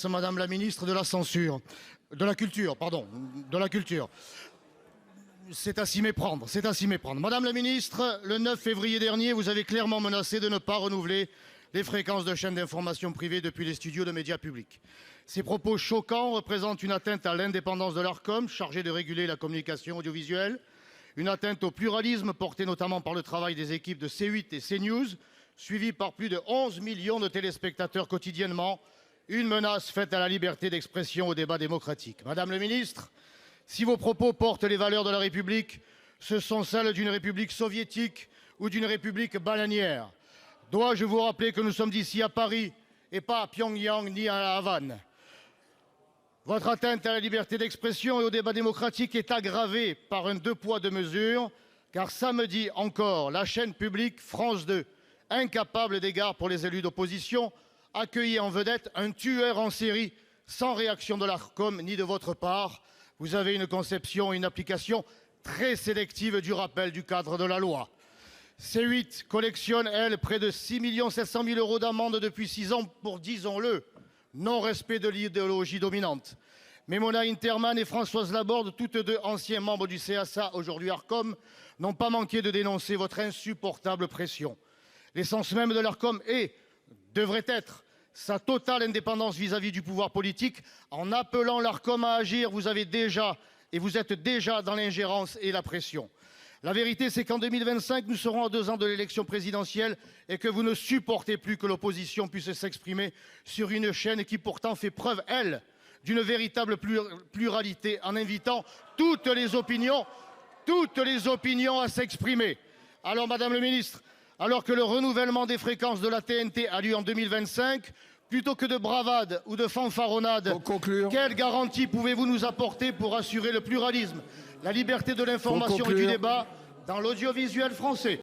Madame la ministre de la censure, de la culture, pardon, de la culture. C'est à s'y méprendre, c'est à s'y méprendre. Madame la ministre, le 9 février dernier, vous avez clairement menacé de ne pas renouveler les fréquences de chaînes d'information privées depuis les studios de médias publics. Ces propos choquants représentent une atteinte à l'indépendance de l'Arcom, chargée de réguler la communication audiovisuelle, une atteinte au pluralisme porté notamment par le travail des équipes de C8 et CNews, suivi par plus de 11 millions de téléspectateurs quotidiennement, une menace faite à la liberté d'expression, au débat démocratique. Madame le ministre, si vos propos portent les valeurs de la République, ce sont celles d'une République soviétique ou d'une République bananière. Dois-je vous rappeler que nous sommes ici à Paris et pas à Pyongyang ni à La Havane? Votre atteinte à la liberté d'expression et au débat démocratique est aggravée par un deux poids, deux mesures, car samedi encore, la chaîne publique France 2, incapable d'égard pour les élus d'opposition, accueillit en vedette un tueur en série sans réaction de l'Arcom ni de votre part. Vous avez une conception et une application très sélective du rappel du cadre de la loi. C8 collectionne, elle, près de 6 700 000 € d'amende depuis 6 ans pour, disons-le, non-respect de l'idéologie dominante. Mais Mona Interman et Françoise Laborde, toutes deux anciens membres du CSA, aujourd'hui Arcom, n'ont pas manqué de dénoncer votre insupportable pression. L'essence même de l'Arcom devrait être sa totale indépendance vis-à-vis du pouvoir politique. En appelant l'Arcom à agir, vous êtes déjà dans l'ingérence et la pression. La vérité, c'est qu'en 2025, nous serons à 2 ans de l'élection présidentielle et que vous ne supportez plus que l'opposition puisse s'exprimer sur une chaîne qui pourtant fait preuve, elle, d'une véritable pluralité en invitant toutes les opinions à s'exprimer. Alors, Madame le ministre, alors que le renouvellement des fréquences de la TNT a lieu en 2025, plutôt que de bravade ou de fanfaronnade, quelle garantie pouvez-vous nous apporter pour assurer le pluralisme, la liberté de l'information et du débat dans l'audiovisuel français?